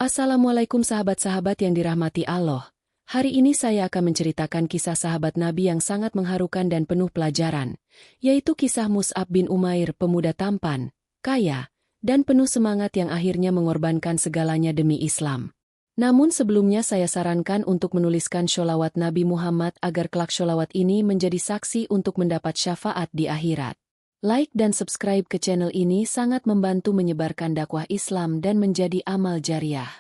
Assalamualaikum sahabat-sahabat yang dirahmati Allah. Hari ini saya akan menceritakan kisah sahabat Nabi yang sangat mengharukan dan penuh pelajaran, yaitu kisah Mus'ab bin Umair, pemuda tampan, kaya, dan penuh semangat yang akhirnya mengorbankan segalanya demi Islam. Namun sebelumnya saya sarankan untuk menuliskan sholawat Nabi Muhammad agar kelak sholawat ini menjadi saksi untuk mendapat syafaat di akhirat. Like dan subscribe ke channel ini sangat membantu menyebarkan dakwah Islam dan menjadi amal jariah.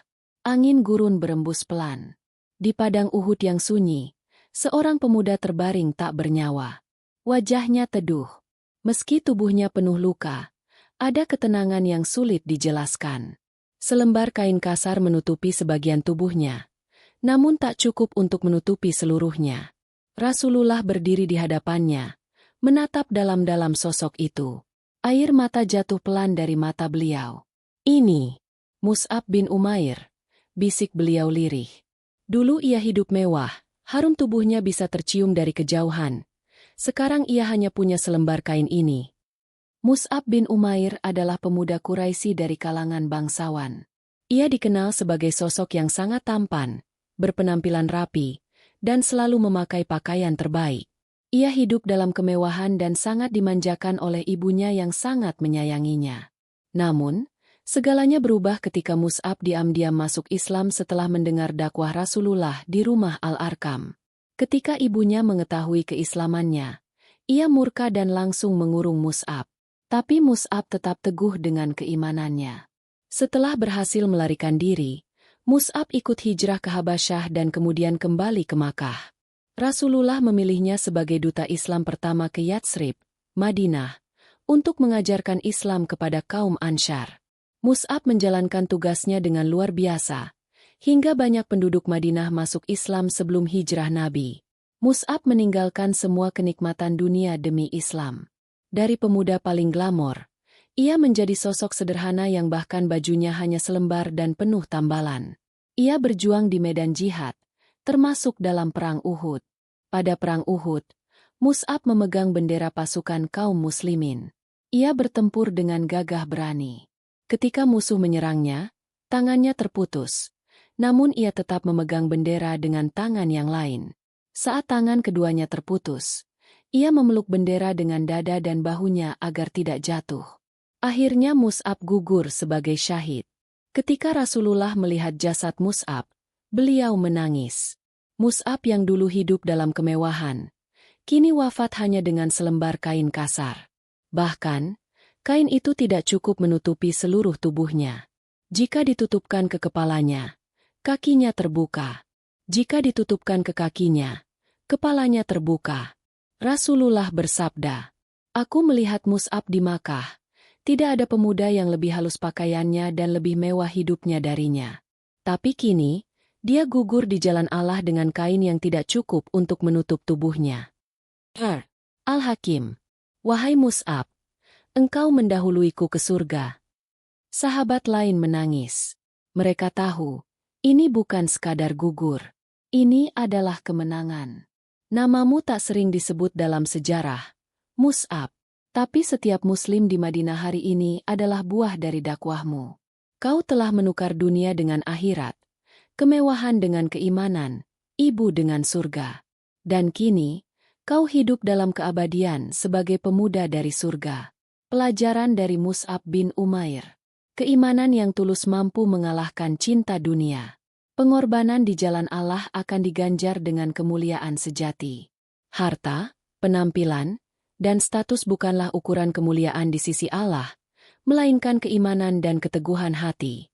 Angin gurun berembus pelan. Di padang Uhud yang sunyi, seorang pemuda terbaring tak bernyawa. Wajahnya teduh. Meski tubuhnya penuh luka, ada ketenangan yang sulit dijelaskan. Selembar kain kasar menutupi sebagian tubuhnya, namun tak cukup untuk menutupi seluruhnya. Rasulullah berdiri di hadapannya, menatap dalam-dalam sosok itu. Air mata jatuh pelan dari mata beliau. "Ini Mus'ab bin Umair," bisik beliau lirih. Dulu ia hidup mewah, harum tubuhnya bisa tercium dari kejauhan. Sekarang ia hanya punya selembar kain ini. Mus'ab bin Umair adalah pemuda Quraisy dari kalangan bangsawan. Ia dikenal sebagai sosok yang sangat tampan, berpenampilan rapi, dan selalu memakai pakaian terbaik. Ia hidup dalam kemewahan dan sangat dimanjakan oleh ibunya yang sangat menyayanginya. Namun, segalanya berubah ketika Mus'ab diam-diam masuk Islam setelah mendengar dakwah Rasulullah di rumah Al-Arqam. Ketika ibunya mengetahui keislamannya, ia murka dan langsung mengurung Mus'ab. Tapi Mus'ab tetap teguh dengan keimanannya. Setelah berhasil melarikan diri, Mus'ab ikut hijrah ke Habasyah dan kemudian kembali ke Makkah. Rasulullah memilihnya sebagai duta Islam pertama ke Yatsrib, Madinah, untuk mengajarkan Islam kepada kaum Ansyar. Mus'ab menjalankan tugasnya dengan luar biasa, hingga banyak penduduk Madinah masuk Islam sebelum hijrah Nabi. Mus'ab meninggalkan semua kenikmatan dunia demi Islam. Dari pemuda paling glamor, ia menjadi sosok sederhana yang bahkan bajunya hanya selembar dan penuh tambalan. Ia berjuang di medan jihad, termasuk dalam Perang Uhud. Pada Perang Uhud, Mus'ab memegang bendera pasukan kaum muslimin. Ia bertempur dengan gagah berani. Ketika musuh menyerangnya, tangannya terputus. Namun ia tetap memegang bendera dengan tangan yang lain. Saat tangan keduanya terputus, ia memeluk bendera dengan dada dan bahunya agar tidak jatuh. Akhirnya Mus'ab gugur sebagai syahid. Ketika Rasulullah melihat jasad Mus'ab, beliau menangis. Mus'ab yang dulu hidup dalam kemewahan, kini wafat hanya dengan selembar kain kasar. Bahkan, kain itu tidak cukup menutupi seluruh tubuhnya. Jika ditutupkan ke kepalanya, kakinya terbuka. Jika ditutupkan ke kakinya, kepalanya terbuka. Rasulullah bersabda, "Aku melihat Mus'ab di Makkah. Tidak ada pemuda yang lebih halus pakaiannya dan lebih mewah hidupnya darinya. Tapi kini, dia gugur di jalan Allah dengan kain yang tidak cukup untuk menutup tubuhnya." Al-Hakim, "Wahai Mus'ab, engkau mendahuluiku ke surga." Sahabat lain menangis. Mereka tahu, ini bukan sekadar gugur. Ini adalah kemenangan. Namamu tak sering disebut dalam sejarah, Mus'ab. Tapi setiap muslim di Madinah hari ini adalah buah dari dakwahmu. Kau telah menukar dunia dengan akhirat, kemewahan dengan keimanan, ibu dengan surga. Dan kini, kau hidup dalam keabadian sebagai pemuda dari surga. Pelajaran dari Mus'ab bin Umair. Keimanan yang tulus mampu mengalahkan cinta dunia. Pengorbanan di jalan Allah akan diganjar dengan kemuliaan sejati. Harta, penampilan, dan status bukanlah ukuran kemuliaan di sisi Allah, melainkan keimanan dan keteguhan hati.